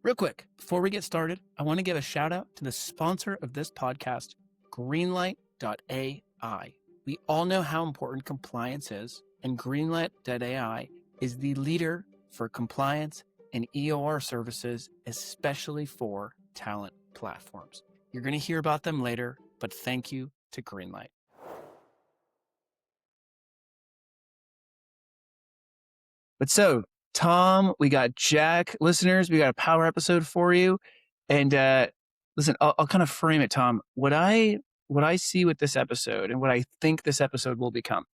Real quick, before we get started, I want to give a shout out to the sponsor of this podcast, Greenlight.ai. We all know how important compliance is, and Greenlight.ai is the leader for compliance and EOR services, especially for talent platforms. You're going to hear about them later, but thank you to Greenlight. But so, Tom, we got Jack. Listeners, we got a power episode for you. And listen, I'll kind of frame it, Tom. What I see with this episode and what I think this episode will become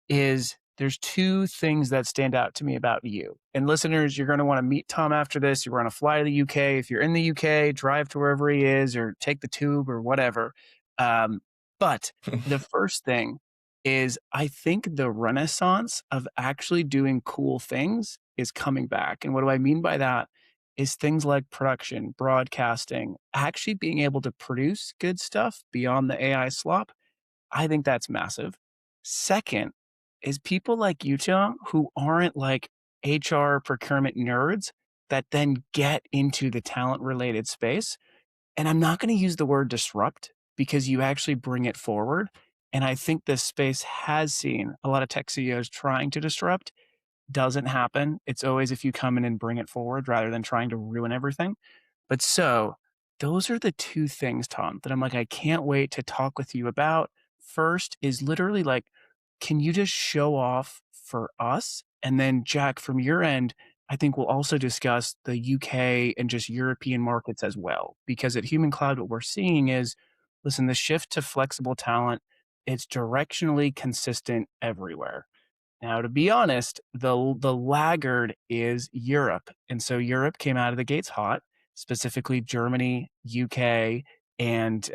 is there's two things that stand out to me about you. And listeners, you're going to want to meet Tom after this. You're going to fly to the UK. If you're in the UK, drive to wherever he is or take the tube or whatever. But the first thing is I think the renaissance of actually doing cool things is coming back. And what do I mean by that? Is things like production, broadcasting, actually being able to produce good stuff beyond the AI slop. I think that's massive. Second is people like you, Tom, who aren't like HR procurement nerds that then get into the talent related space. And I'm not going to use the word disrupt because you actually bring it forward. And I think this space has seen a lot of tech CEOs trying to disrupt. Doesn't happen. It's always if you come in and bring it forward rather than trying to ruin everything. But so those are the two things, Tom, that I'm like, I can't wait to talk with you about. First is literally like, can you just show off for us? And then, Jack, from your end, I think we'll also discuss the UK and just European markets as well. Because at Human Cloud, what we're seeing is, listen, the shift to flexible talent, it's directionally consistent everywhere. Now, to be honest, the laggard is Europe. And so Europe came out of the gates hot, specifically Germany, UK, and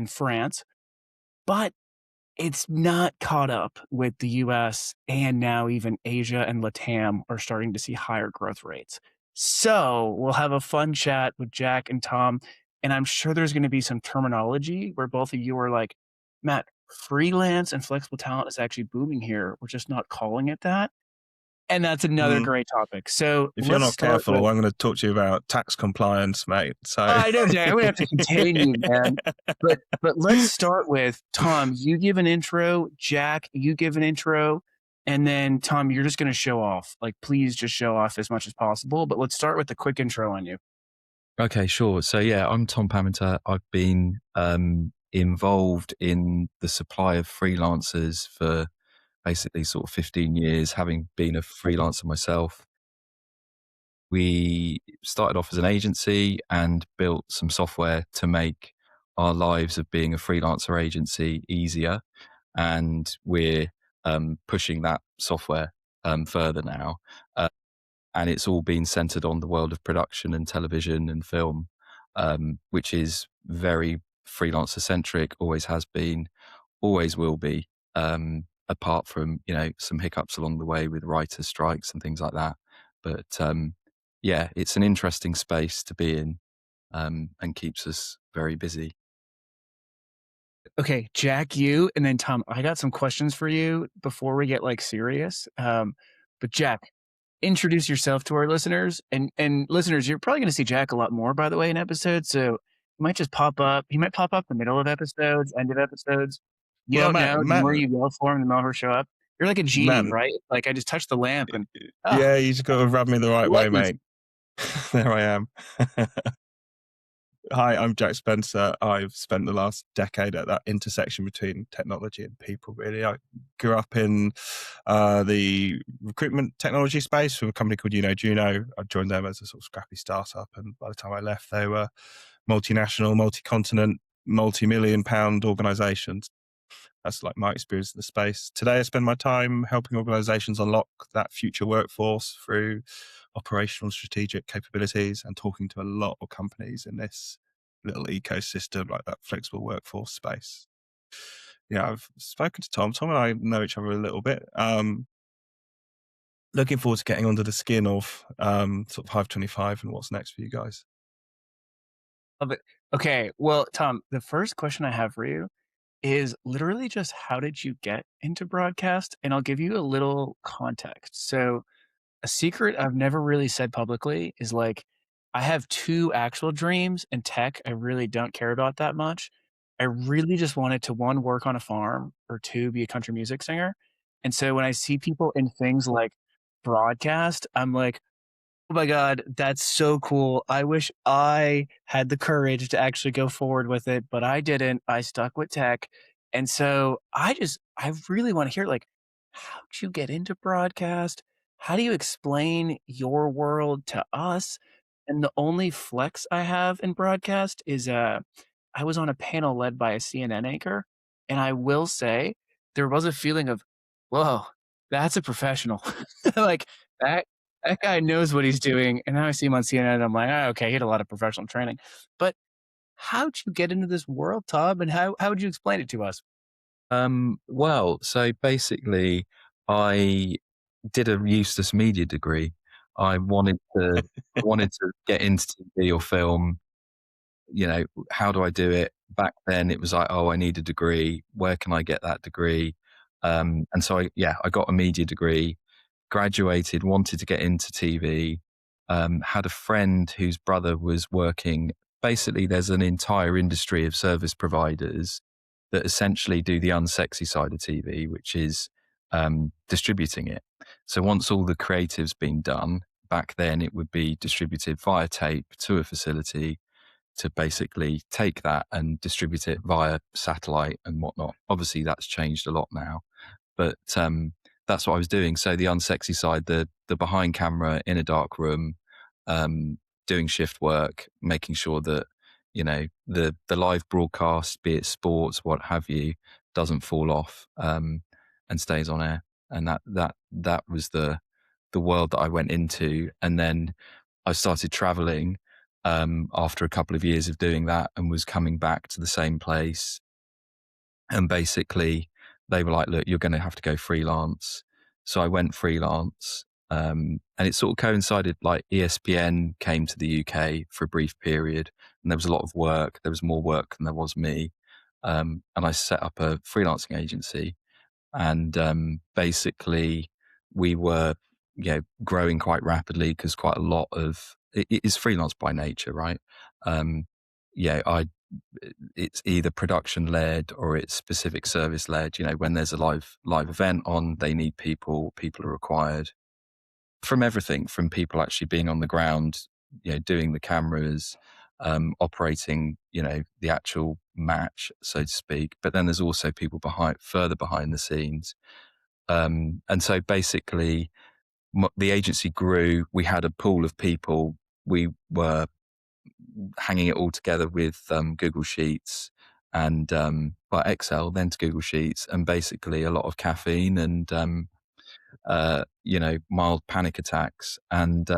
France. But it's not caught up with the US, and now even Asia and LATAM are starting to see higher growth rates. So we'll have a fun chat with Jack and Tom, and I'm sure there's going to be some terminology where both of you are like, Matt, freelance and flexible talent is actually booming here. We're just not calling it that. And that's another great topic. So if you're let's not start careful, with, I'm going to talk to you about tax compliance, mate. So I know, Jack, I'm going to have to contain you, man. But let's start with Tom. You give an intro. Jack, you give an intro. And then, Tom, you're just going to show off. Like, please just show off as much as possible. But let's start with a quick intro on you. Okay, sure. So yeah, I'm Tom Pammenter. I've been involved in the supply of freelancers for basically sort of 15 years, having been a freelancer myself. We started off as an agency and built some software to make our lives of being a freelancer agency easier. And we're pushing that software further now. And it's all been centered on the world of production and television and film, which is very freelancer centric, always has been, always will be, apart from, some hiccups along the way with writers' strikes and things like that. But yeah, it's an interesting space to be in and keeps us very busy. Okay, Jack, you, and then Tom, I got some questions for you before we get like serious. But Jack, introduce yourself to our listeners, and listeners, you're probably going to see Jack a lot more, by the way, in episodes. So he might just pop up. He might pop up in the middle of episodes, end of episodes. You don't know. The more you yell for him, the more he'll show up. You're like a genie, right? Like I just touched the lamp, and yeah, you just got to rub me the right way, mate. There I am. Hi, I'm Jack Spencer. I've spent the last decade at that intersection between technology and people, really. I grew up in the recruitment technology space with a company called Juno. I joined them as a sort of scrappy startup, and by the time I left, they were multinational, multi-continent, multi-million-pound organizations. That's like my experience in the space. Today, I spend my time helping organizations unlock that future workforce through operational strategic capabilities and talking to a lot of companies in this little ecosystem, like that flexible workforce space. Yeah, I've spoken to Tom. Tom and I know each other a little bit. Looking forward to getting under the skin of sort of Hive 25 and what's next for you guys. Love it. Okay, well, Tom, the first question I have for you is literally just how did you get into broadcast? And I'll give you a little context. So a secret I've never really said publicly is like, I have 2 actual dreams, and tech I really don't care about that much. I really just wanted to, 1, work on a farm, or 2, be a country music singer, and so when I see people in things like broadcast, I'm like, oh my god, that's so cool. I wish I had the courage to actually go forward with it, but I didn't. I stuck with tech. And so I really want to hear, like, how'd you get into broadcast? How do you explain your world to us? And the only flex I have in broadcast is I was on a panel led by a CNN anchor, and I will say there was a feeling of, whoa, that's a professional. Like that that guy knows what he's doing, and now I see him on CNN, and I'm like, "Oh, okay, he had a lot of professional training." But how'd you get into this world, Tom, and how would you explain it to us? Well, so basically, I did a Eustace Media degree. I wanted to get into TV or film. You know, how do I do it? Back then, it was like, oh, I need a degree. Where can I get that degree? And so I got a media degree, graduated, wanted to get into TV. Had a friend whose brother was working. Basically, there's an entire industry of service providers that essentially do the unsexy side of TV, which is distributing it. So once all the creative's been done, back then it would be distributed via tape to a facility to basically take that and distribute it via satellite and whatnot. Obviously, that's changed a lot now, but that's what I was doing. So the unsexy side, the behind camera in a dark room, um, doing shift work, making sure that the live broadcast, be it sports, what have you, doesn't fall off and stays on air. And that was the world that I went into, and then I started traveling after a couple of years of doing that, and was coming back to the same place. And basically, they were like, "Look, you're going to have to go freelance." So I went freelance, and it sort of coincided. Like ESPN came to the UK for a brief period, and there was a lot of work. There was more work than there was me, and I set up a freelancing agency. And basically, we were growing quite rapidly because quite a lot of it is freelance by nature, right? Um, yeah, I it's either production led or it's specific service led. You know, when there's a live event on, they need people. People are required from everything from people actually being on the ground, doing the cameras, operating, the actual match, so to speak. But then there's also people further behind the scenes. And so basically, the agency grew. We had a pool of people. We were hanging it all together with Google Sheets and Excel, then to Google Sheets, and basically a lot of caffeine and mild panic attacks. And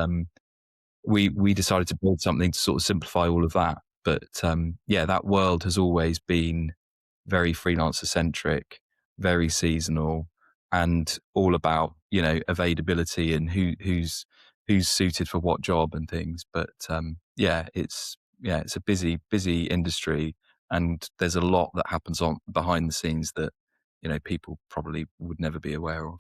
we decided to build something to sort of simplify all of that. But that world has always been very freelancer centric, very seasonal, and all about availability and who's suited for what job and things. But it's a busy industry, and there's a lot that happens on behind the scenes that people probably would never be aware of.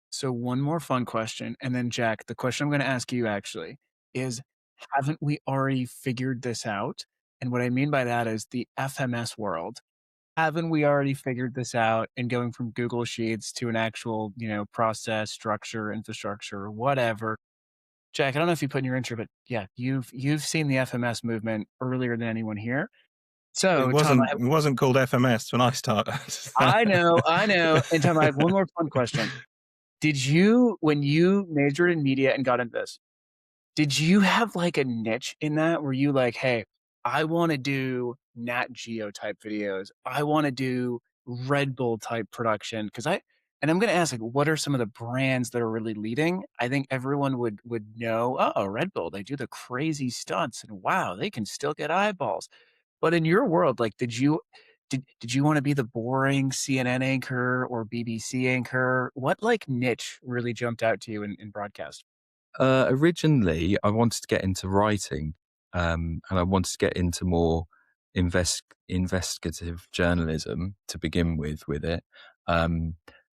So one more fun question, and then Jack, the question I'm gonna ask you actually is, haven't we already figured this out? And what I mean by that is the FMS world. Haven't we already figured this out and going from Google Sheets to an actual, process, structure, infrastructure, whatever? Jack, I don't know if you put in your intro, but yeah, you've seen the FMS movement earlier than anyone here. It So, Tom, wasn't called FMS when I started. I know. And Tom, I have one more fun question. Did you, when you majored in media and got into this, did you have like a niche in that? Were you like, hey, I want to do Nat Geo type videos. I want to do Red Bull type production. And I'm going to ask, like, what are some of the brands that are really leading? I think everyone would know, oh, Red Bull, they do the crazy stunts and wow, they can still get eyeballs. But in your world, like, did you want to be the boring CNN anchor or BBC anchor? What like niche really jumped out to you in broadcast? Originally, I wanted to get into writing, and I wanted to get into more investigative journalism to begin with it.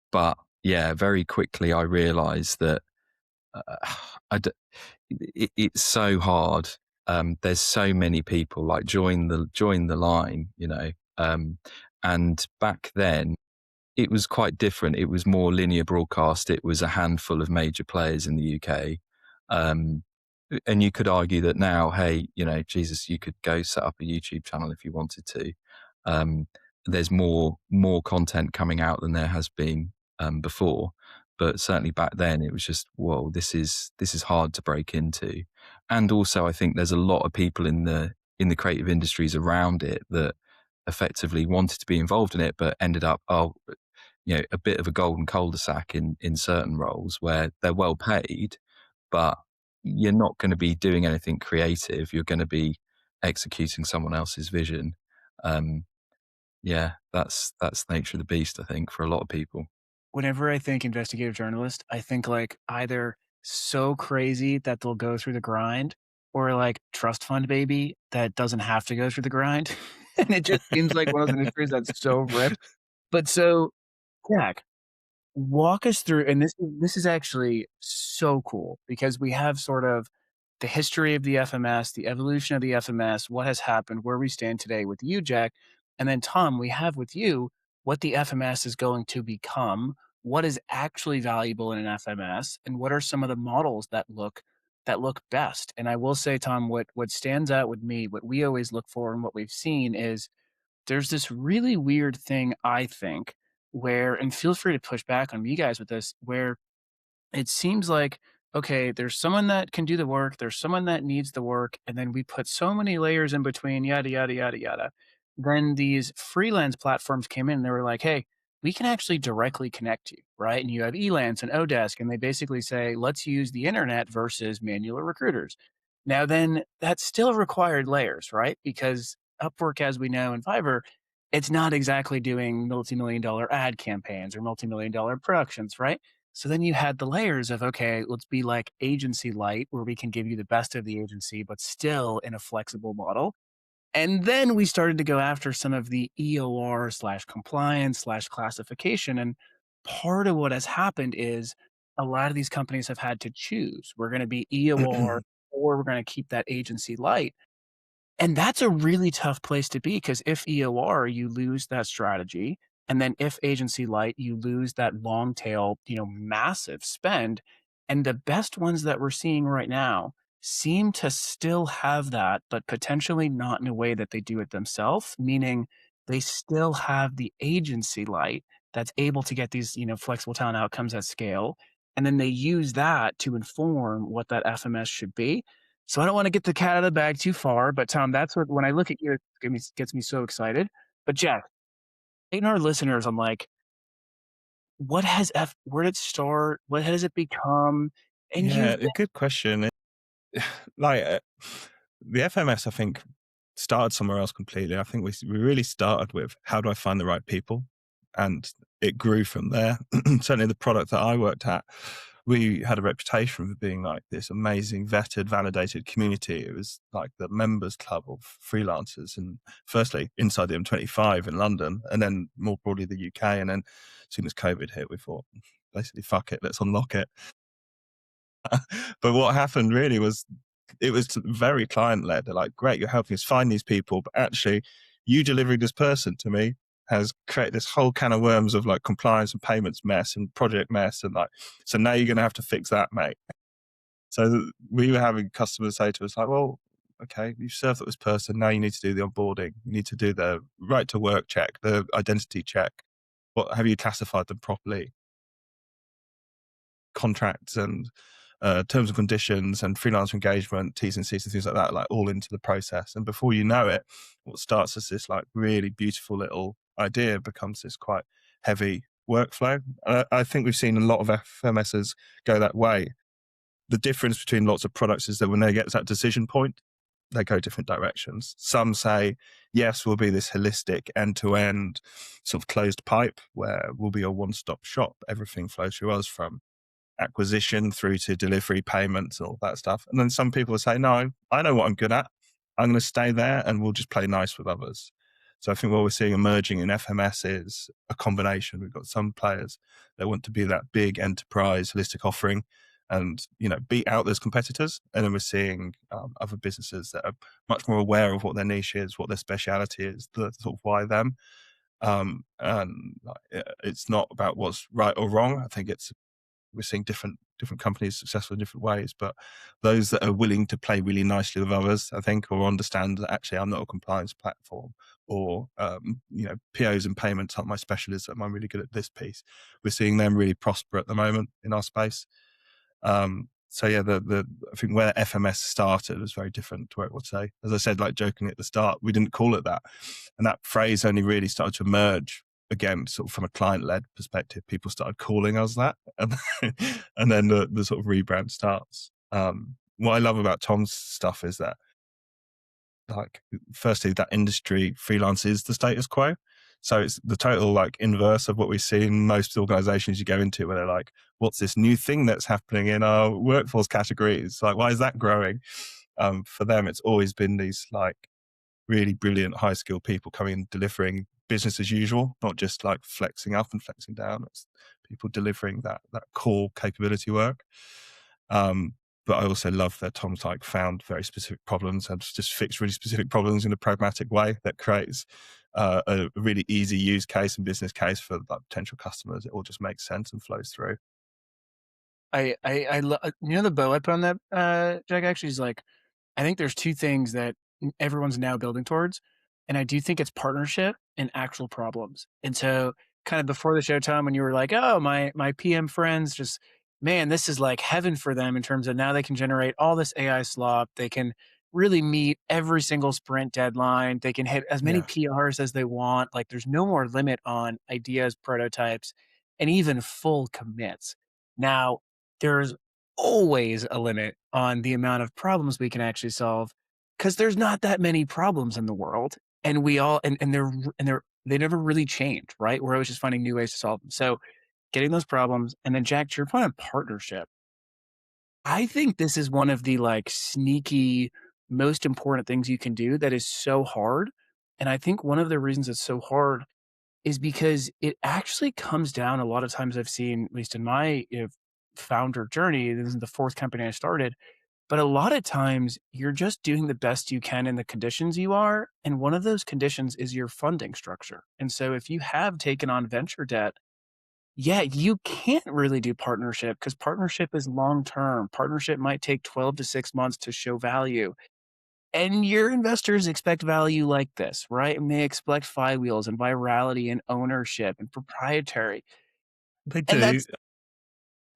But yeah, very quickly I realised that I d- it's so hard. There's so many people like join the line, and back then it was quite different. It was more linear broadcast. It was a handful of major players in the UK. Um, and you could argue that now, hey, Jesus, you could go set up a YouTube channel if you wanted to. Um, there's more content coming out than there has been before. But certainly back then, it was just, whoa, this is hard to break into. And also, I think there's a lot of people in the creative industries around it that effectively wanted to be involved in it, but ended up, a bit of a golden cul-de-sac in certain roles where they're well paid, but you're not going to be doing anything creative. You're going to be executing someone else's vision. Um, that's the nature of the beast, I think, for a lot of people. Whenever I think investigative journalist, I think like either so crazy that they'll go through the grind, or like trust fund baby that doesn't have to go through the grind. And it just seems like one of those industries that's so ripped. But so, Jack, walk us through, and this is actually so cool because we have sort of the history of the FMS, the evolution of the FMS, what has happened, where we stand today with you, Jack, and then Tom, we have with you what the FMS is going to become, what is actually valuable in an FMS, and what are some of the models that look best. And I will say, Tom, what stands out with me, what we always look for, and what we've seen is there's this really weird thing, I think, where, and feel free to push back on me guys with this, where it seems like, okay, there's someone that can do the work, there's someone that needs the work, and then we put so many layers in between, yada, yada, yada, yada. Then these freelance platforms came in and they were like, hey, we can actually directly connect you, right? And you have Elance and Odesk, and they basically say, let's use the internet versus manual recruiters. Now, then that still required layers, right? Because Upwork, as we know, and Fiverr, it's not exactly doing multi-million dollar ad campaigns or multi-million dollar productions, right? So then you had the layers of, okay, let's be like agency light, where we can give you the best of the agency, but still in a flexible model. And then we started to go after some of the EOR slash compliance slash classification. And part of what has happened is a lot of these companies have had to choose. We're going to be EOR or we're going to keep that agency light. And that's a really tough place to be because if EOR, you lose that strategy. And then if agency light, you lose that long tail, massive spend. And the best ones that we're seeing right now seem to still have that, but potentially not in a way that they do it themselves, meaning they still have the agency light that's able to get these, flexible talent outcomes at scale. And then they use that to inform what that FMS should be. So I don't want to get the cat out of the bag too far, but Tom, that's what, when I look at you, it gets me so excited. But Jack, in our listeners, I'm like, where did it start? What has it become? And Yeah, a good question. Like the FMS, I think, started somewhere else completely. I think we really started with how do I find the right people, and it grew from there. Certainly, the product that I worked at, we had a reputation for being like this amazing, vetted, validated community. It was like the members club of freelancers, and firstly inside the M25 in London, and then more broadly the UK. And then as soon as COVID hit, we thought, basically, fuck it, let's unlock it. But what happened really was it was very client led. They're like, great, you're helping us find these people, but actually you delivering this person to me has created this whole can of worms of like compliance and payments mess and project mess. And like, so now you're going to have to fix that, mate. So we were having customers say to us like, well, okay, you've served this person. Now you need to do the onboarding. You need to do the right to work check, the identity check. What have you classified them properly? Contracts and terms and conditions and freelance engagement, T's and C's and things like that, like all into the process. And before you know it, what starts as this like really beautiful little idea becomes this quite heavy workflow. I think we've seen a lot of FMSs go that way. The difference between lots of products is that when they get to that decision point, they go different directions. Some say, yes, we'll be this holistic end-to-end sort of closed pipe where we'll be a one-stop shop. Everything flows through us from acquisition through to delivery, payments, all that stuff. And then some people say, no, I know what I'm good at. I'm going to stay there and we'll just play nice with others. So I think what we're seeing emerging in FMS is a combination. We've got some players that want to be that big enterprise holistic offering. and beat out those competitors. And then we're seeing other businesses that are much more aware of what their niche is, what their speciality is, the sort of why them. And it's not about what's right or wrong. I think we're seeing different companies successful in different ways, but those that are willing to play really nicely with others, I think, or understand that actually I'm not a compliance platform, or POs and payments aren't my specialism, I'm really good at this piece. We're seeing them really prosper at the moment in our space. So yeah, I think where FMS started was very different to where it would say. As I said, like jokingly at the start, we didn't call it that, and that phrase only really started to emerge again, sort of from a client-led perspective. People started calling us that, and then the sort of rebrand starts. What I love about Tom's stuff is that, like, firstly, that industry freelance is the status quo. So it's the total like inverse of what we see in most organizations you go into, where they're like, what's this new thing that's happening in our workforce categories? Like, why is that growing? For them, it's always been these like really brilliant high skilled people coming and delivering business as usual, not just like flexing up and flexing down. It's people delivering that core capability work. But I also love that Tom's like found very specific problems and just fixed really specific problems in a pragmatic way that creates a really easy use case and business case for like, potential customers. It all just makes sense and flows through. I love, the bow I put on that, Jack, actually is like, I think there's two things that everyone's now building towards. And I do think it's partnership and actual problems. And so kind of before the show, Tom, when you were like, oh, my PM friends just, man, this is like heaven for them in terms of now they can generate all this AI slop. They can really meet every single sprint deadline. They can hit as many Yeah. PRs as they want. Like there's no more limit on ideas, prototypes, and even full commits. Now, there's always a limit on the amount of problems we can actually solve, because there's not that many problems in the world, and we all and they never really change, right? We're always just finding new ways to solve them. So getting those problems, and then Jack, to your point on partnership, I think this is one of the like sneaky most important things you can do that is so hard. And I think one of the reasons it's so hard is because it actually comes down a lot of times I've seen, at least in my founder journey, this is the fourth company I started, but a lot of times you're just doing the best you can in the conditions you are. And one of those conditions is your funding structure. And so if you have taken on venture debt, yeah, you can't really do partnership because partnership is long term. Partnership might take 12 to 6 months to show value. And your investors expect value like this, right? And they expect flywheels and virality and ownership and proprietary. They And do. that's,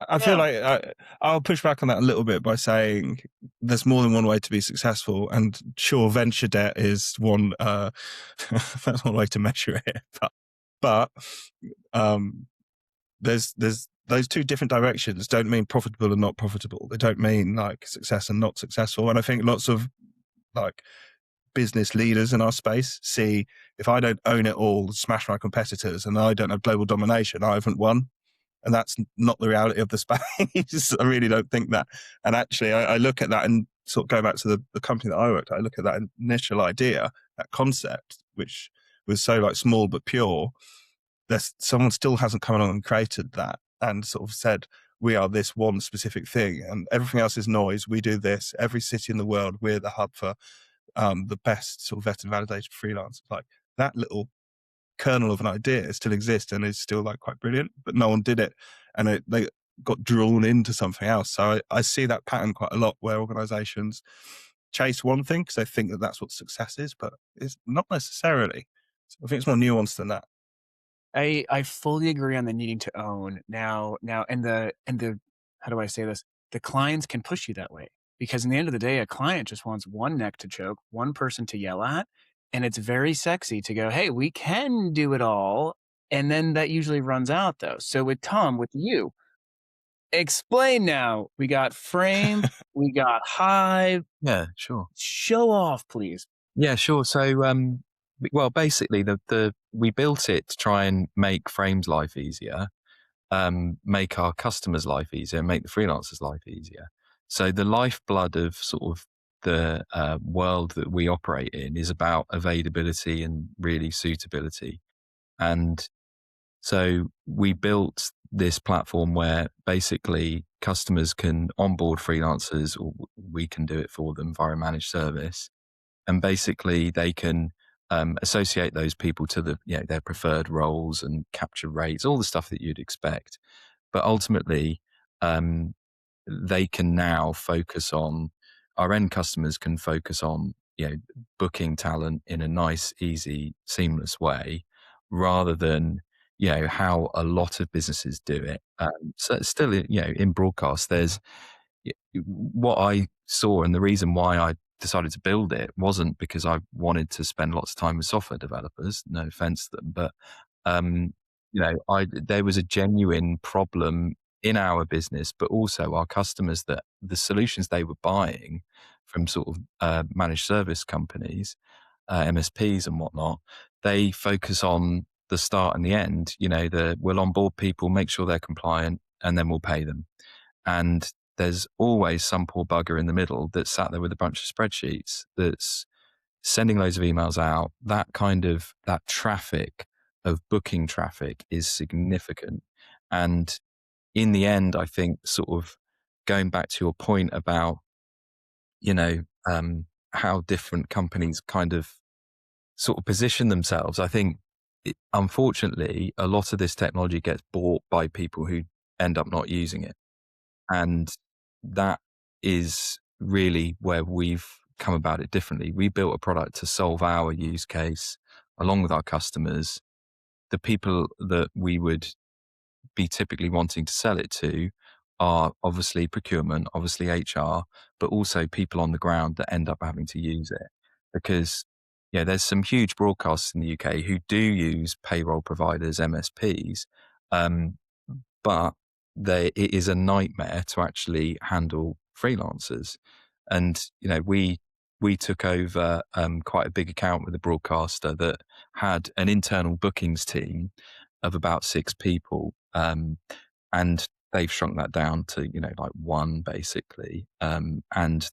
I feel yeah, like I'll push back on that a little bit by saying there's more than one way to be successful, and sure, venture debt is one. That's one way to measure it, but there's those two different directions don't mean profitable and not profitable. They don't mean like success and not successful. And I think lots of like business leaders in our space see, if I don't own it all, smash my competitors, and I don't have global domination, I haven't won. And that's not the reality of the space. I really don't think that. And actually, I look at that and sort of go back to the company that I worked at. I look at that initial idea, that concept, which was so like small but pure. Someone still hasn't come along and created that and sort of said, we are this one specific thing and everything else is noise. We do this. Every city in the world, we're the hub for the best sort of vetted and validated freelancers. Like that little kernel of an idea still exists and is still like quite brilliant, but no one did it, and they got drawn into something else. So I see that pattern quite a lot, where organizations chase one thing because they think that that's what success is, but it's not necessarily. So I think it's more nuanced than that. I fully agree on the needing to own now, and the how do I say this? The clients can push you that way because in the end of the day, a client just wants one neck to choke, one person to yell at, and it's very sexy to go, hey, we can do it all, and then that usually runs out though. So with Tom, with you, explain now. We got Frame, we got Hive. Yeah, sure. Show off, please. Yeah, sure. So, well, basically, we built it to try and make Frame's life easier, make our customers' life easier, make the freelancers' life easier. So, the lifeblood of sort of the world that we operate in is about availability and really suitability. And so, we built this platform where basically customers can onboard freelancers, or we can do it for them via a managed service. And basically they can associate those people to their preferred roles and capture rates, all the stuff that you'd expect. But ultimately, um, they can now focus on, our end customers can focus on, booking talent in a nice, easy, seamless way, rather than, how a lot of businesses do it. So it's still, in broadcast, there's what I saw, and the reason why I decided to build it wasn't because I wanted to spend lots of time with software developers. No offense to them, but um, there was a genuine problem in our business, but also our customers, that the solutions they were buying from sort of managed service companies, MSPs and whatnot, they focus on the start and the end. We'll onboard people, make sure they're compliant, and then we'll pay them. And there's always some poor bugger in the middle that's sat there with a bunch of spreadsheets that's sending loads of emails out. That traffic of booking traffic is significant. And in the end, I think, sort of going back to your point about, how different companies kind of sort of position themselves, I think unfortunately, a lot of this technology gets bought by people who end up not using it. And that is really where we've come about it differently. We built a product to solve our use case along with our customers. The people that we would be typically wanting to sell it to are obviously procurement, obviously HR, but also people on the ground that end up having to use it. Because there's some huge broadcasts in the UK who do use payroll providers, MSPs, um, but it is a nightmare to actually handle freelancers. And we took over quite a big account with a broadcaster that had an internal bookings team of about 6 people, and they've shrunk that down to like one, basically. And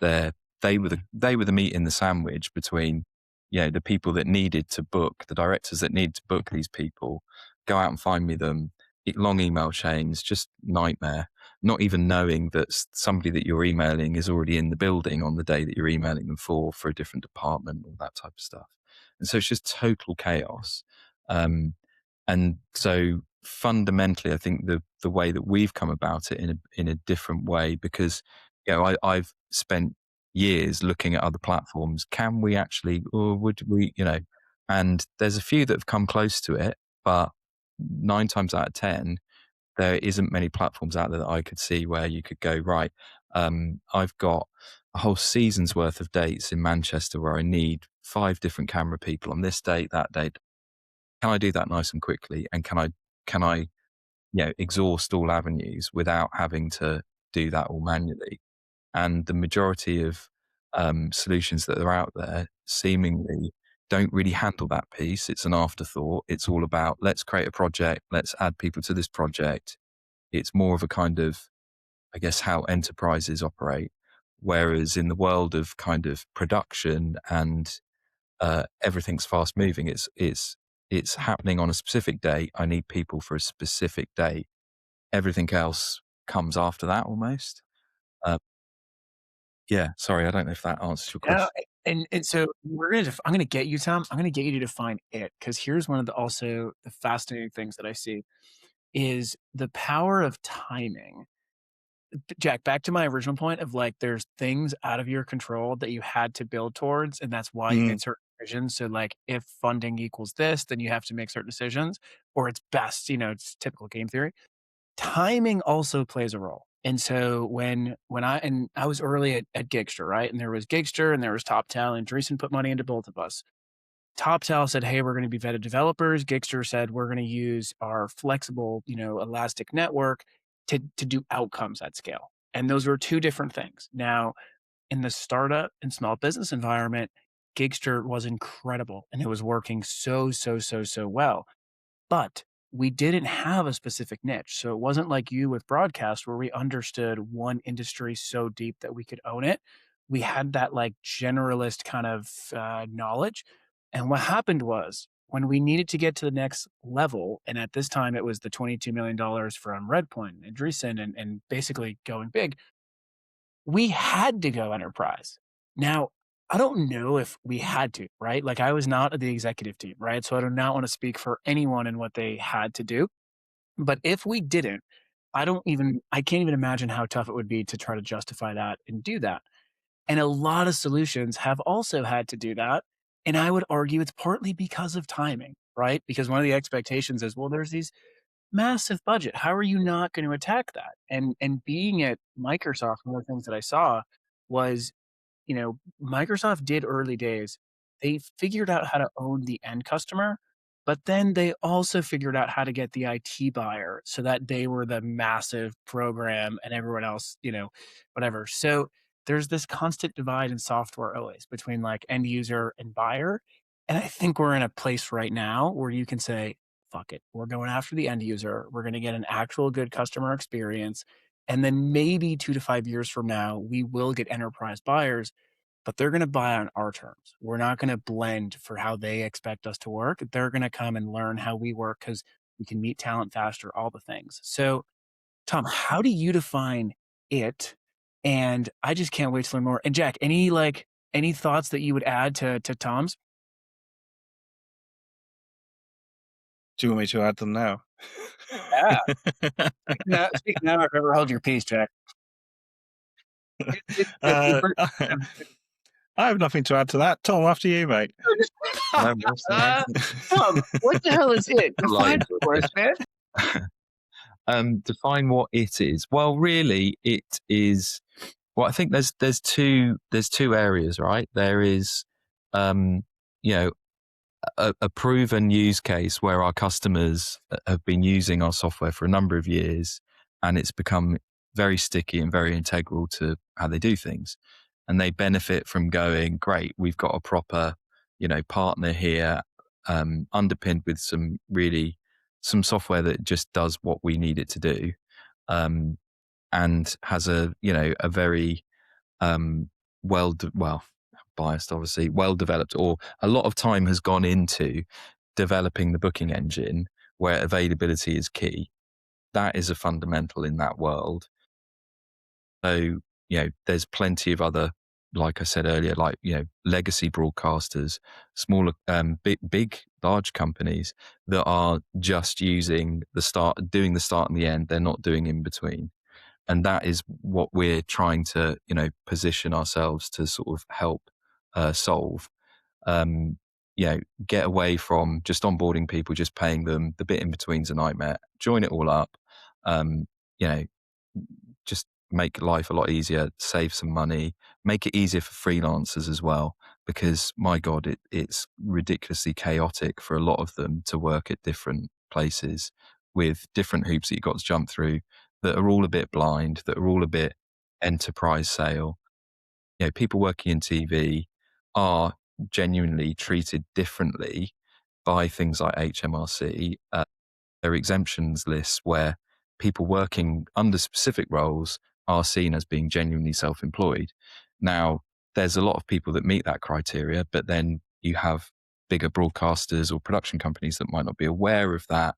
they were the meat in the sandwich between the people that needed to book, the directors that needed to book these people, go out and find me them. Long email chains, just nightmare. Not even knowing that somebody that you're emailing is already in the building on the day that you're emailing them for a different department, all that type of stuff. And so it's just total chaos. And so fundamentally, I think the way that we've come about it in a different way, because I've spent years looking at other platforms. Can we actually, or would we, and there's a few that have come close to it, but 9 times out of 10, there isn't many platforms out there that I could see where you could go, right, I've got a whole season's worth of dates in Manchester where I need 5 different camera people on this date, that date. Can I do that nice and quickly? And can I exhaust all avenues without having to do that all manually? And the majority of solutions that are out there seemingly don't really handle that piece. It's an afterthought. It's all about, let's create a project, let's add people to this project. It's more of a kind of, I guess, how enterprises operate. Whereas in the world of kind of production and everything's fast moving, it's happening on a specific date. I need people for a specific date. Everything else comes after that almost. Uh, Yeah, sorry, I don't know if that answers your Yeah, question. and so I'm gonna get you, Tom. I'm gonna get you to define it, because here's one of the fascinating things that I see is the power of timing. Jack, back to my original point of, like, there's things out of your control that you had to build towards, and that's why you Mm, made certain decisions. So, like, if funding equals this, then you have to make certain decisions, or it's best, it's typical game theory. Timing also plays a role. And so when I was early at Gigster, right? And there was Gigster and there was TopTal, and Dreesen put money into both of us. TopTal said, "Hey, we're going to be vetted developers." Gigster said, "We're going to use our flexible, elastic network to do outcomes at scale." And those were two different things. Now, in the startup and small business environment, Gigster was incredible and it was working so, so, so, so well. But we didn't have a specific niche. So it wasn't like you with broadcast where we understood one industry so deep that we could own it. We had that like generalist kind of knowledge. And what happened was when we needed to get to the next level, and at this time it was the $22 million from Redpoint and Dreessen and basically going big, we had to go enterprise. Now, I don't know if we had to, right? Like I was not the executive team, right? So I do not want to speak for anyone and what they had to do. But if we didn't, I can't even imagine how tough it would be to try to justify that and do that. And a lot of solutions have also had to do that. And I would argue it's partly because of timing, right? Because one of the expectations is, well, there's these massive budget. How are you not going to attack that? And being at Microsoft, one of the things that I saw was, Microsoft did early days. They figured out how to own the end customer, but then they also figured out how to get the IT buyer so that they were the massive program and everyone else, whatever. So there's this constant divide in software always between like end user and buyer. And I think we're in a place right now where you can say, fuck it, we're going after the end user. We're going to get an actual good customer experience. And then maybe 2 to 5 years from now, we will get enterprise buyers, but they're going to buy on our terms. We're not going to blend for how they expect us to work. They're going to come and learn how we work because we can meet talent faster, all the things. So, Tom, how do you define it? And I just can't wait to learn more. And Jack, any thoughts that you would add to Tom's? Do you want me to add them now? Yeah. Speak now or ever hold your peace, Jack. I have nothing to add to that. Tom, after you, mate. Tom, what the hell is it? Define it for us, man. Define what it is. Well, really, it is. Well, I think there's two areas, right? There is, you know, a proven use case where our customers have been using our software for a number of years, and it's become very sticky and very integral to how they do things, and they benefit from going, great, we've got a proper, partner here, underpinned with some software that just does what we need it to do, and has a very biased, obviously, well developed, or a lot of time has gone into developing the booking engine where availability is key. That is a fundamental in that world. So, there's plenty of other, like I said earlier, legacy broadcasters, smaller, big, large companies that are just using doing the start and the end. They're not doing in between. And that is what we're trying to, position ourselves to sort of help solve. Get away from just onboarding people, just paying them. The bit in between's a nightmare. Join it all up. Just make life a lot easier, save some money, make it easier for freelancers as well, because my God, it's ridiculously chaotic for a lot of them to work at different places with different hoops that you've got to jump through that are all a bit blind, that are all a bit enterprise sale. People working in TV are genuinely treated differently by things like HMRC. There are exemptions lists where people working under specific roles are seen as being genuinely self-employed. Now, there's a lot of people that meet that criteria, but then you have bigger broadcasters or production companies that might not be aware of that,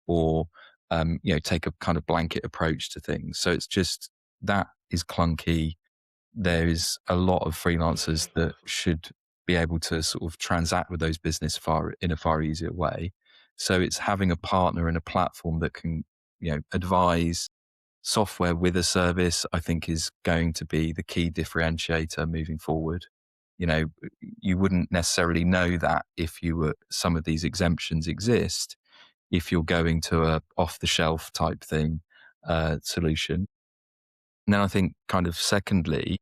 or take a kind of blanket approach to things. So it's just, that is clunky. There is a lot of freelancers that should be able to sort of transact with those business in a far easier way. So it's having a partner and a platform that can, advise software with a service, I think, is going to be the key differentiator moving forward. You wouldn't necessarily know that if some of these exemptions exist, if you're going to a off-the-shelf type thing, solution. And then I think kind of secondly,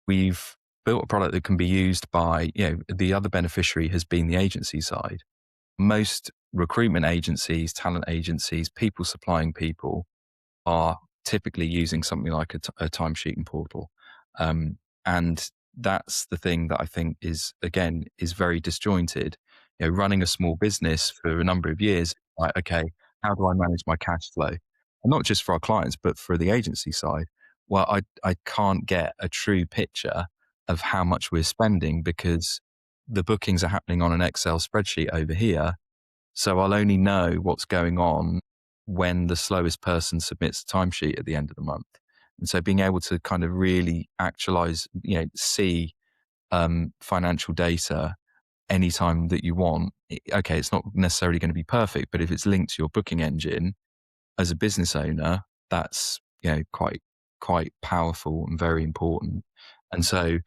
we've built a product that can be used by, the other beneficiary has been the agency side. Most recruitment agencies, talent agencies, people supplying people are typically using something like a timesheeting portal. And that's the thing that I think is very disjointed. Running a small business for a number of years, like, okay, how do I manage my cash flow? And not just for our clients, but for the agency side. Well, I can't get a true picture of how much we're spending because the bookings are happening on an Excel spreadsheet over here. So I'll only know what's going on when the slowest person submits a timesheet at the end of the month. And so being able to kind of really actualize, see financial data anytime that you want. Okay, it's not necessarily going to be perfect, but if it's linked to your booking engine as a business owner, that's quite powerful and very important. And so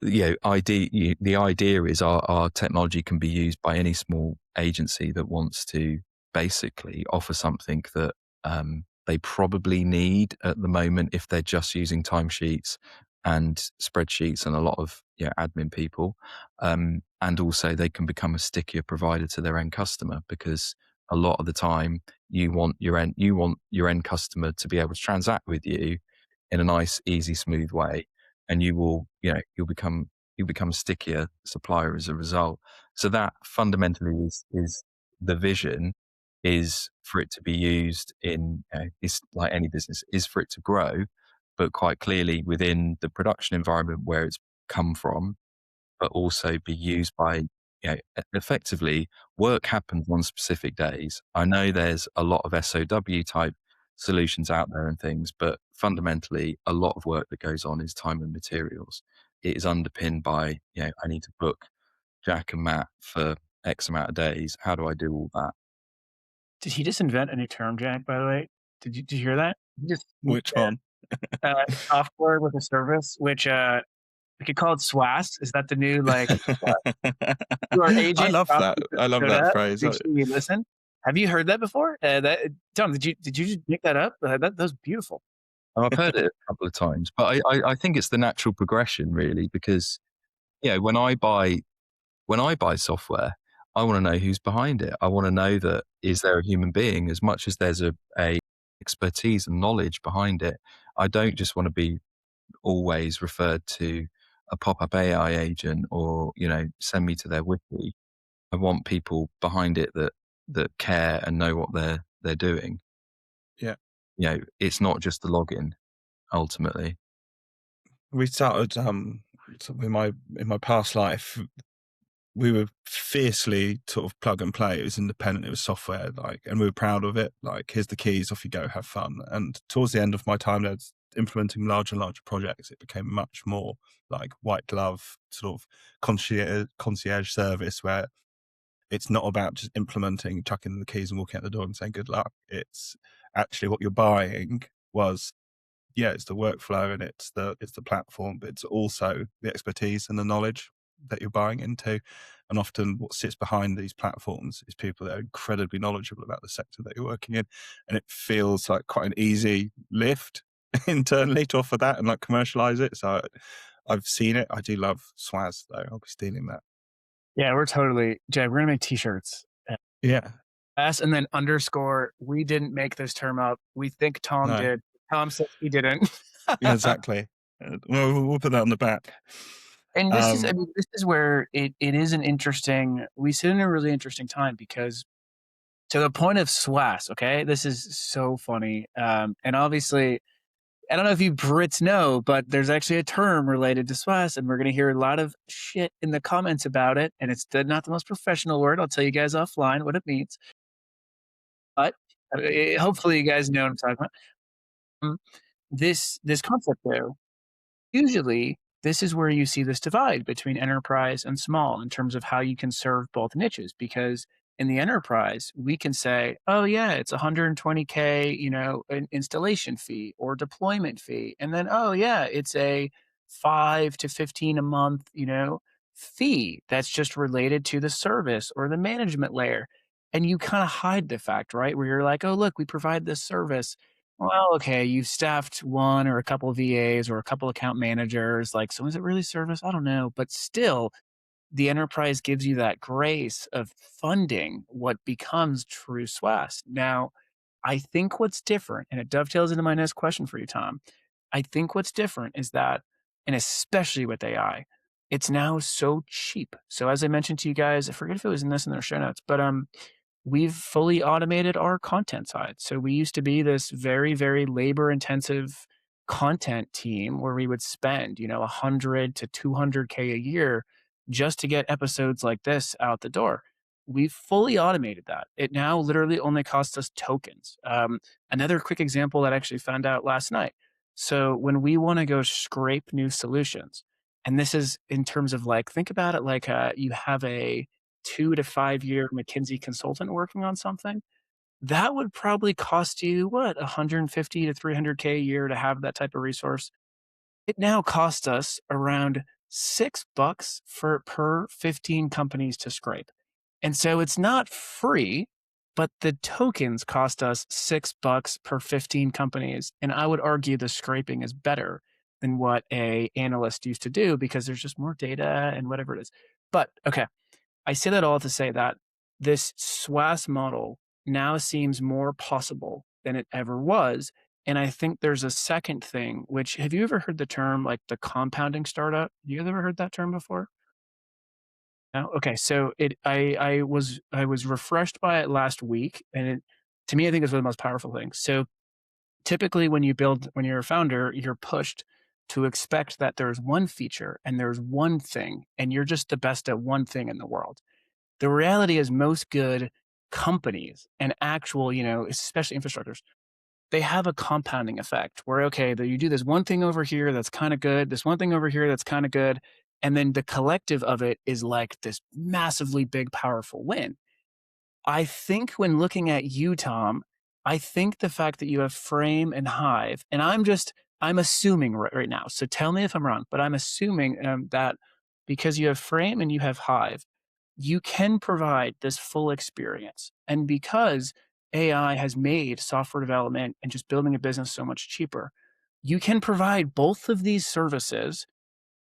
the idea is our technology can be used by any small agency that wants to basically offer something that they probably need at the moment if they're just using timesheets and spreadsheets and a lot of admin people, and also they can become a stickier provider to their end customer, because a lot of the time you want your end customer to be able to transact with you in a nice, easy, smooth way, and you'll become a stickier supplier as a result. So that fundamentally is the vision, is for it to be used in, it's like any business, is for it to grow, but quite clearly within the production environment where it's come from, but also be used by, effectively work happens on specific days. I know there's a lot of SOW type solutions out there and things, but fundamentally a lot of work that goes on is time and materials. It is underpinned by, I need to book Jack and Matt for X amount of days. How do I do all that? Did he just invent a new term, Jack, by the way? Did you hear that? He just Which one? software with a service, which we could call it SWAS. Is that the new your I agent? love that. I love Showed that up, phrase. make sure you listen. Have you heard that before? Tom, did you just make that up? That was beautiful. I've heard it a couple of times, but I think it's the natural progression, really, because when I buy software, I want to know who's behind it. I want to know that is there a human being as much as there's a expertise and knowledge behind it. I don't just want to be always referred to a pop-up AI agent or, send me to their wiki. I want people behind it that care and know what they're doing. Yeah. It's not just the login ultimately. We started in my past life, we were fiercely sort of plug and play. It was independent, it was software, and we were proud of it. Like, here's the keys, off you go, have fun. And towards the end of my time there, implementing larger and larger projects, it became much more like white glove sort of concierge service, where it's not about just implementing, chucking the keys and walking out the door and saying good luck. It's actually what you're buying was, it's the workflow and it's the platform, but it's also the expertise and the knowledge that you're buying into. And often what sits behind these platforms is people that are incredibly knowledgeable about the sector that you're working in. And it feels like quite an easy lift internally to offer that and commercialize it. So I've seen it. I do love SWAS though. I'll be stealing that. Yeah, we're totally, Jay, we're gonna make t-shirts. Yeah. S and then underscore. We didn't make this term up. We think Tom No. did. Tom says he didn't. Yeah, exactly. We'll put that on the back. And this is where it is an interesting, we sit in a really interesting time, because to the point of SWAS, okay, this is so funny. And obviously, I don't know if you Brits know, but there's actually a term related to SWAS, and we're going to hear a lot of shit in the comments about it. And it's not the most professional word. I'll tell you guys offline what it means. But hopefully you guys know what I'm talking about. This concept though, usually this is where you see this divide between enterprise and small in terms of how you can serve both niches, because in the enterprise we can say, oh yeah, it's 120K, an installation fee or deployment fee, and then oh yeah, it's a 5 to 15 a month, fee that's just related to the service or the management layer. And you kind of hide the fact, right, where you're like, oh look, we provide this service. Well, okay, you've staffed one or a couple of VAs or a couple account managers. So is it really service? I don't know. But still, the enterprise gives you that grace of funding what becomes true SWAS. Now, I think what's different, and it dovetails into my next question for you, Tom. I think what's different is that, and especially with AI, it's now so cheap. So as I mentioned to you guys, I forget if it was in their show notes, but we've fully automated our content side. So we used to be this very, very labor intensive content team where we would spend, 100 to 200K a year just to get episodes like this out the door. We've fully automated that. It now literally only costs us tokens. Another quick example that I actually found out last night. So when we want to go scrape new solutions, and this is in terms of like, think about it like you have a 2 to 5 year McKinsey consultant working on something. That would probably cost you what, 150 to 300K a year to have that type of resource. It now costs us around $6 for per 15 companies to scrape. And so it's not free, but the tokens cost us $6 per 15 companies. And I would argue the scraping is better than what a analyst used to do because there's just more data and whatever it is. But okay, I say that all to say that this SWAS model now seems more possible than it ever was. And I think there's a second thing, which have you ever heard the term like the compounding startup? You ever heard that term before? No? Okay. So I was refreshed by it last week. And it, to me, I think it's one of the most powerful things. So typically when you're a founder, you're pushed to expect that there's one feature and there's one thing, and you're just the best at one thing in the world. The reality is most good companies and actual, especially infrastructures, they have a compounding effect where, okay, that you do this one thing over here that's kind of good, this one thing over here that's kind of good. And then the collective of it is like this massively big, powerful win. I think when looking at you, Tom, I think the fact that you have Frame and Hive, and I'm assuming right now, so tell me if I'm wrong, but I'm assuming that because you have Frame and you have Hive, you can provide this full experience. And because AI has made software development and just building a business so much cheaper, you can provide both of these services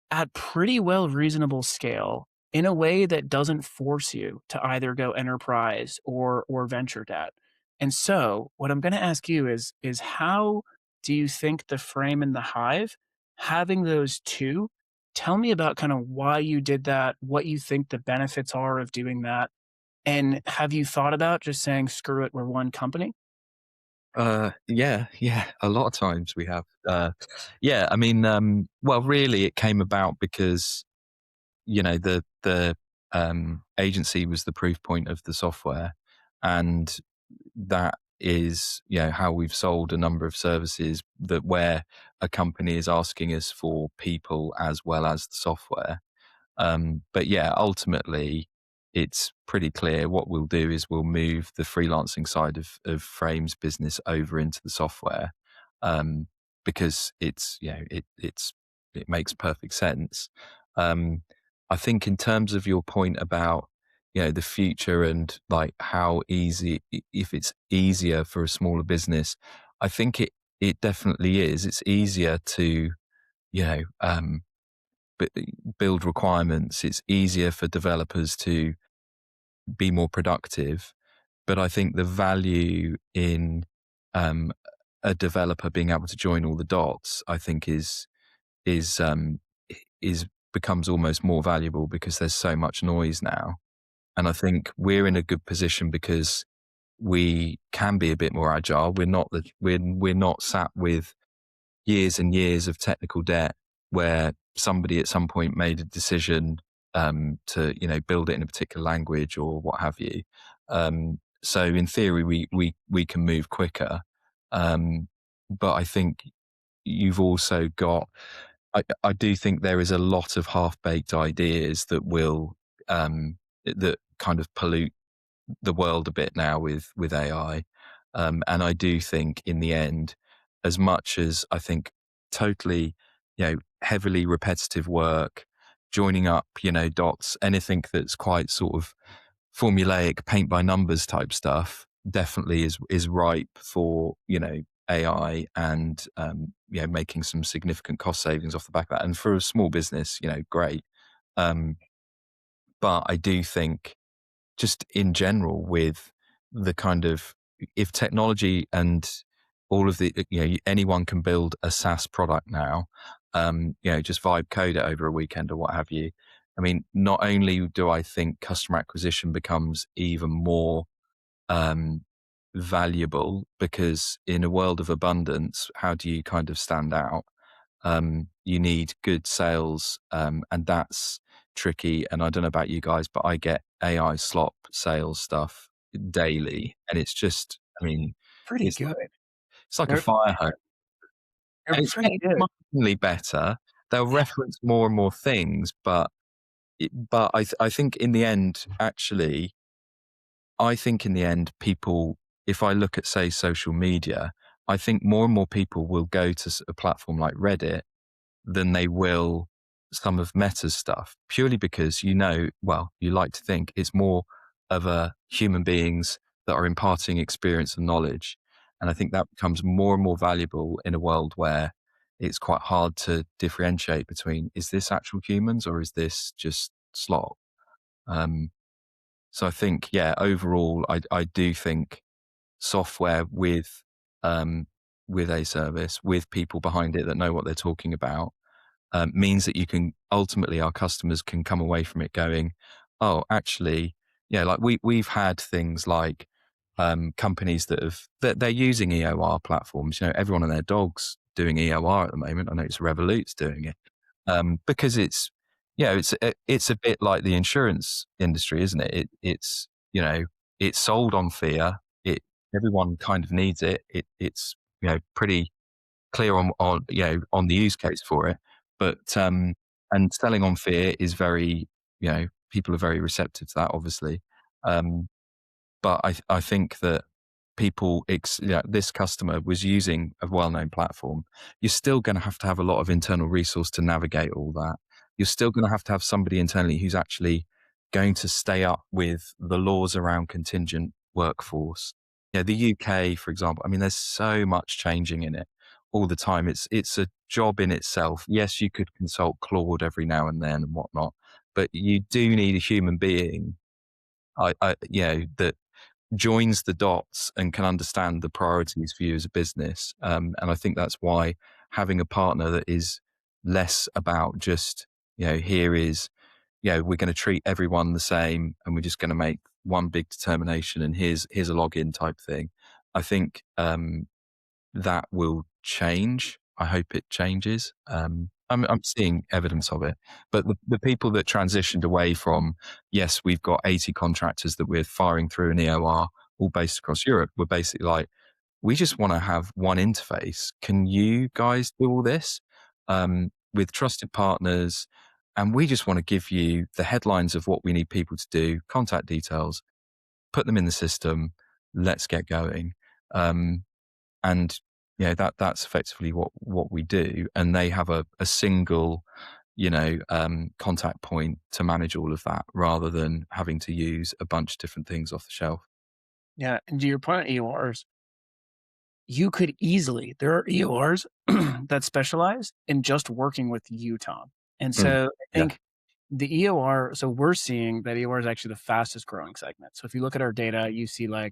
at pretty well reasonable scale in a way that doesn't force you to either go enterprise or venture debt. And so what I'm going to ask you is how do you think the Frame and the Hive, having those two, tell me about kind of why you did that, what you think the benefits are of doing that, and have you thought about just saying screw it, we're one company? Yeah, a lot of times we have. Yeah, I mean, well, really, it came about because the agency was the proof point of the software, and that is how we've sold a number of services that where a company is asking us for people as well as the software. But yeah, ultimately, it's pretty clear what we'll do is we'll move the freelancing side of Frame's business over into the software, um, because it's it makes perfect sense. Um, I think in terms of your point about the future and like how easy if it's easier for a smaller business, I think it definitely is. It's easier to you know um, build requirements. It's easier for developers to be more productive. But I think the value in um, a developer being able to join all the dots, I think is um, is becomes almost more valuable because there's so much noise now. And I think we're in a good position because we can be a bit more agile. We're not sat with years and years of technical debt where somebody at some point made a decision to build it in a particular language or what have you. So in theory, we can move quicker, but I think you've also got. I do think there is a lot of half baked ideas that will that kind of pollute the world a bit now with AI. And I do think in the end, as much as I think totally, heavily repetitive work, joining up, dots, anything that's quite sort of formulaic, paint by numbers type stuff, definitely is ripe for AI and making some significant cost savings off the back of that. And for a small business, great. Um, but I do think just in general with the kind of if technology and all of the anyone can build a SaaS product now, just vibe code it over a weekend or what have you. I mean, not only do I think customer acquisition becomes even more um, valuable because in a world of abundance, how do you kind of stand out? You need good sales, and that's tricky. And I don't know about you guys, but I get AI slop sales stuff daily, and it's just, I mean, Pretty it's good. it's like a They're fire hose. they're And it's pretty getting good. marginally better. They'll Yeah. reference more and more things, but I think in the end, actually, I think in the end, people, if I look at, say, social media, I think more and more people will go to a platform like Reddit than they will some of Meta's stuff, purely because, well, you like to think it's more of a human beings that are imparting experience and knowledge. And I think that becomes more and more valuable in a world where it's quite hard to differentiate between, is this actual humans or is this just slot? Um, so I think, yeah, overall, I do think software um, with a service, with people behind it that know what they're talking about, means that you can ultimately, our customers can come away from it going, oh, actually, yeah, like we've had things like companies that they're using EOR platforms. Everyone and their dog's doing EOR at the moment. I know it's Revolut's doing it because it's a bit like the insurance industry, isn't it? It's sold on fear. Everyone kind of needs it. It's pretty clear on the use case for it, but and selling on fear is very, people are very receptive to that, obviously. Um, but I think that this customer was using a well-known platform. You're still going to have a lot of internal resource to navigate all that. You're still going to have somebody internally who's actually going to stay up with the laws around contingent workforce. The UK, for example, I mean, there's so much changing in it all the time. It's a job in itself. Yes, you could consult Claude every now and then and whatnot, but you do need a human being, that joins the dots and can understand the priorities for you as a business. And I think that's why having a partner that is less about just, here is, we're going to treat everyone the same and we're just going to make one big determination and here's a login type thing. I think that will change. I hope it changes. I'm seeing evidence of it. But the people that transitioned away from, yes, we've got 80 contractors that we're firing through an EOR, all based across Europe, were basically like, we just want to have one interface. Can you guys do all this with trusted partners? And we just want to give you the headlines of what we need people to do, contact details, put them in the system. Let's get going. And that's effectively what we do. And they have a single, contact point to manage all of that rather than having to use a bunch of different things off the shelf. Yeah, and to your point on EORs, there are EORs that specialize in just working with you, Tom. And so I Yeah. think the EOR, so we're seeing that EOR is actually the fastest growing segment. So if you look at our data, you see I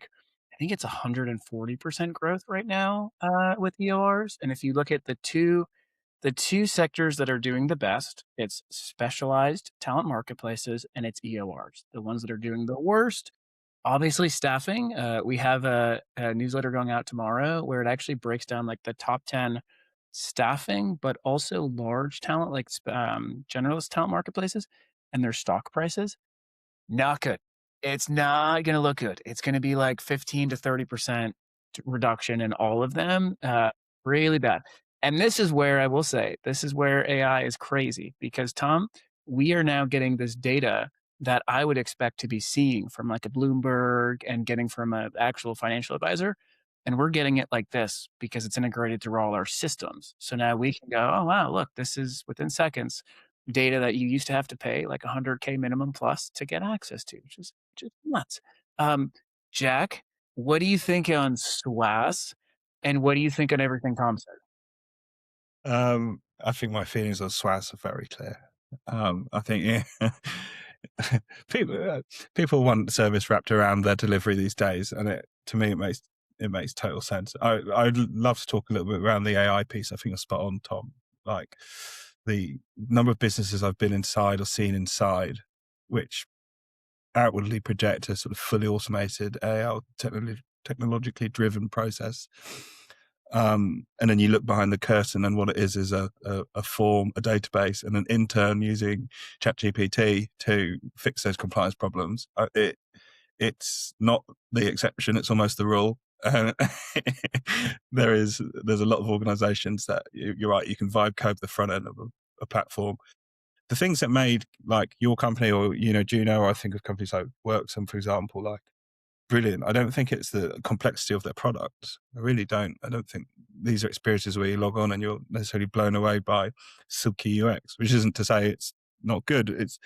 think it's 140% growth right now with EORs. And if you look at the two sectors that are doing the best, it's specialized talent marketplaces and it's EORs. The ones that are doing the worst, obviously staffing. We have a newsletter going out tomorrow where it actually breaks down like the top 10 staffing, but also large talent, like generalist talent marketplaces and their stock prices. Not good. It's not gonna look good. It's gonna be like 15 to 30% reduction in all of them, really bad. And this is where I will say, this is where AI is crazy because, Tom, we are now getting this data that I would expect to be seeing from like a Bloomberg and getting from an actual financial advisor, and we're getting it like this because it's integrated through all our systems. So now we can go, "Oh, wow, look, this is within seconds data that you used to have to pay like 100K minimum plus to get access to, which is nuts." Um, Jack, what do you think on SWAS, and what do you think on everything Tom said? I think my feelings on SWAS are very clear. I think people people want service wrapped around their delivery these days, and to me it makes total sense. I'd love to talk a little bit around the AI piece. I think you're spot on, Tom. Like the number of businesses I've been inside or seen inside, which outwardly project a sort of fully automated AI technologically driven process. And then you look behind the curtain, and what it is a form, a database, and an intern using ChatGPT to fix those compliance problems. It's not the exception; it's almost the rule. There's a lot of organisations that you're right. You can vibe code the front end of a platform. The things that made like your company or Juno, or I think of companies like Worksome, for example, like brilliant. I don't think it's the complexity of their product. I really don't. I don't think these are experiences where you log on and you're necessarily blown away by silky UX, which isn't to say it's not good. It's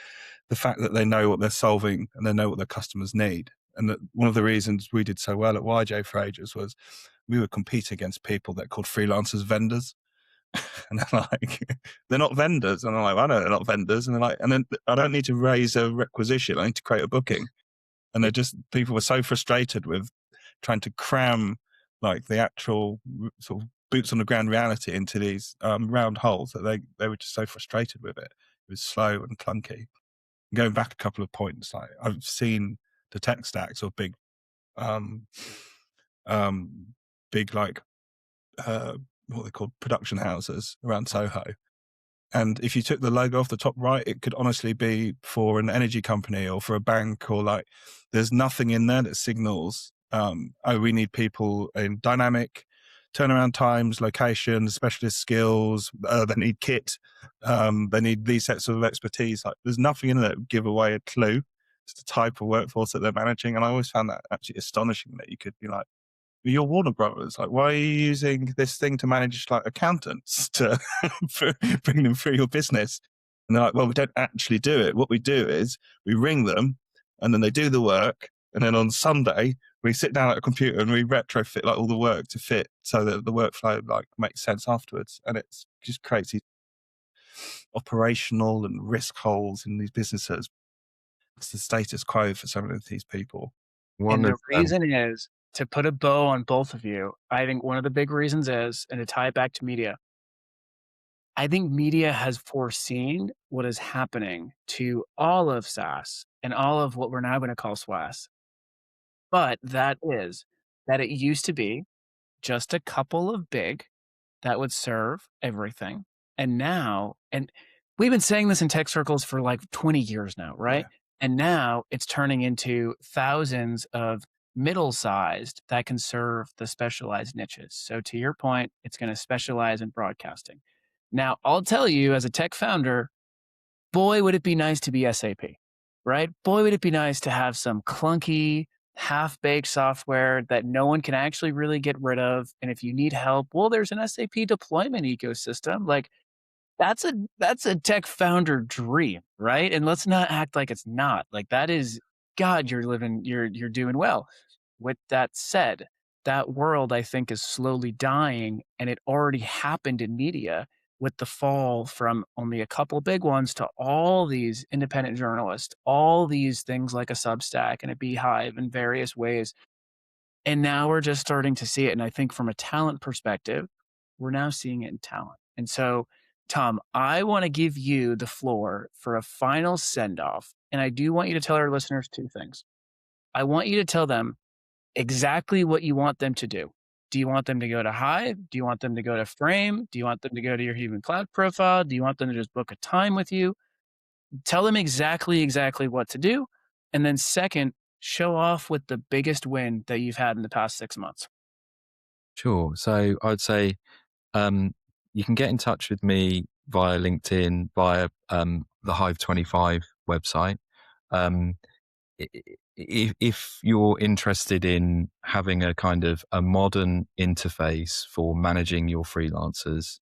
the fact that they know what they're solving and they know what their customers need. And that one of the reasons we did so well at YJ for ages was we would compete against people that called freelancers vendors. And they're like, they're not vendors. And I'm like, I know they're not vendors. And they're like, and then I don't need to raise a requisition. I need to create a booking. And people were so frustrated with trying to cram like the actual sort of boots on the ground reality into these round holes that they were just so frustrated with it. It was slow and clunky. Going back a couple of points, like I've seen the tech stacks of big like what they called production houses around Soho. And if you took the logo off the top right, it could honestly be for an energy company or for a bank, or like there's nothing in there that signals, we need people in dynamic turnaround times, locations, specialist skills, they need kit, they need these sets of expertise. Like there's nothing in there that would give away a clue to the type of workforce that they're managing. And I always found that actually astonishing that you could be like, you're Warner Brothers. Like, why are you using this thing to manage like accountants to bring them through your business? And they're like, well, we don't actually do it. What we do is we ring them and then they do the work. And then on Sunday, we sit down at a computer and we retrofit like all the work to fit so that the workflow like makes sense afterwards. And it's just creates these operational and risk holes in these businesses. It's the status quo for some of these people. And the reason is, to put a bow on both of you, I think one of the big reasons is, and to tie it back to media, I think media has foreseen what is happening to all of SaaS and all of what we're now going to call SWAS. But that is that it used to be just a couple of big that would serve everything. And now, and we've been saying this in tech circles for like 20 years now, right? Yeah. And now it's turning into thousands of middle-sized that can serve the specialized niches. So to your point, it's going to specialize in broadcasting. Now, I'll tell you as a tech founder, boy, would it be nice to be SAP, right? Boy, would it be nice to have some clunky, half-baked software that no one can actually really get rid of. And if you need help, well, there's an SAP deployment ecosystem. Like that's a tech founder dream, right? And let's not act like it's not. Like that is, God, you're doing well. With that said, that world I think is slowly dying, and it already happened in media with the fall from only a couple big ones to all these independent journalists, all these things like a Substack and a Beehive in various ways. And now we're just starting to see it. And I think from a talent perspective, we're now seeing it in talent. And so, Tom, I want to give you the floor for a final send-off. And I do want you to tell our listeners two things. I want you to tell them exactly what you want them to do. Do you want them to go to Hive? Do you want them to go to Frame? Do you want them to go to your Human Cloud profile? Do you want them to just book a time with you? Tell them exactly what to do. And then second, show off with the biggest win that you've had in the past 6 months. Sure. So I'd say you can get in touch with me via LinkedIn, via the Hive 25 website. If you're interested in having a kind of a modern interface for managing your freelancers,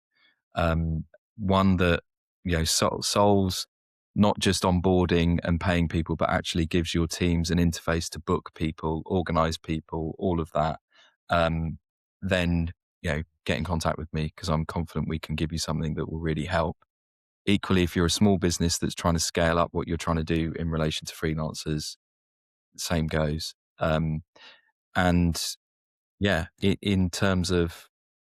one that solves not just onboarding and paying people, but actually gives your teams an interface to book people, organize people, all of that, then get in contact with me, because I'm confident we can give you something that will really help. Equally, if you're a small business that's trying to scale up what you're trying to do in relation to freelancers, same goes. And yeah, in terms of,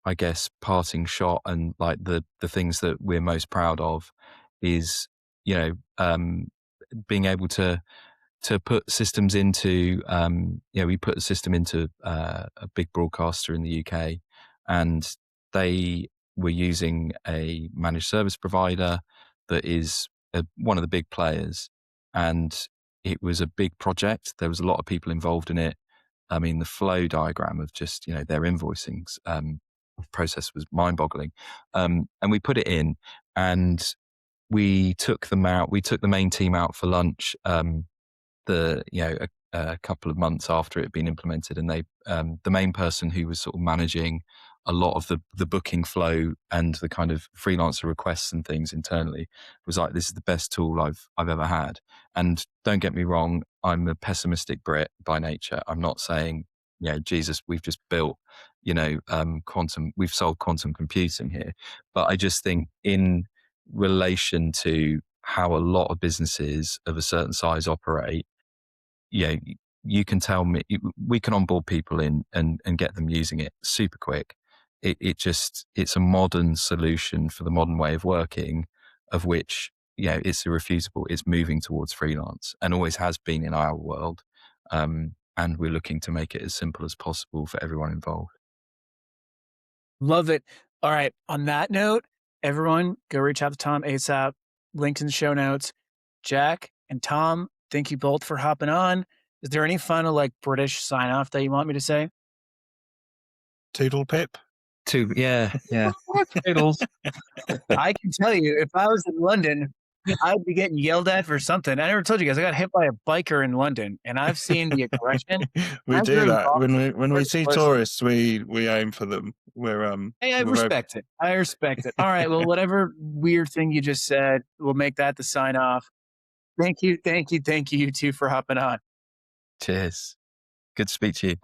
I guess, parting shot and like the things that we're most proud of is, being able to put systems into, we put a system into a big broadcaster in the UK, and they were using a managed service provider that is one of the big players, and it was a big project. There was a lot of people involved in it. I mean, the flow diagram of just their invoicing process was mind-boggling, and we put it in, and we took them out. We took the main team out for lunch. A couple of months after it had been implemented, and they the main person who was sort of managing a lot of the booking flow and the kind of freelancer requests and things internally was like, this is the best tool I've ever had. And don't get me wrong, I'm a pessimistic Brit by nature. I'm not saying, Jesus, we've just built quantum, we've solved quantum computing here. But I just think in relation to how a lot of businesses of a certain size operate, you can tell me, we can onboard people in and get them using it super quick. It's a modern solution for the modern way of working, of which, it's irrefutable. It's moving towards freelance and always has been in our world. And we're looking to make it as simple as possible for everyone involved. Love it. All right. On that note, everyone go reach out to Tom ASAP. Linked in the show notes. Jack and Tom, thank you both for hopping on. Is there any final British sign off that you want me to say? Toodle pip. Yeah. Toodles. I can tell you, if I was in London, I'd be getting yelled at for something. I never told you guys, I got hit by a biker in London, and I've seen the aggression. We do that when we see tourists. We aim for them. Hey, I respect it. I respect it. All right. Well, whatever weird thing you just said, we'll make that the sign off. Thank you, you two, for hopping on. Cheers. Good to speak to you.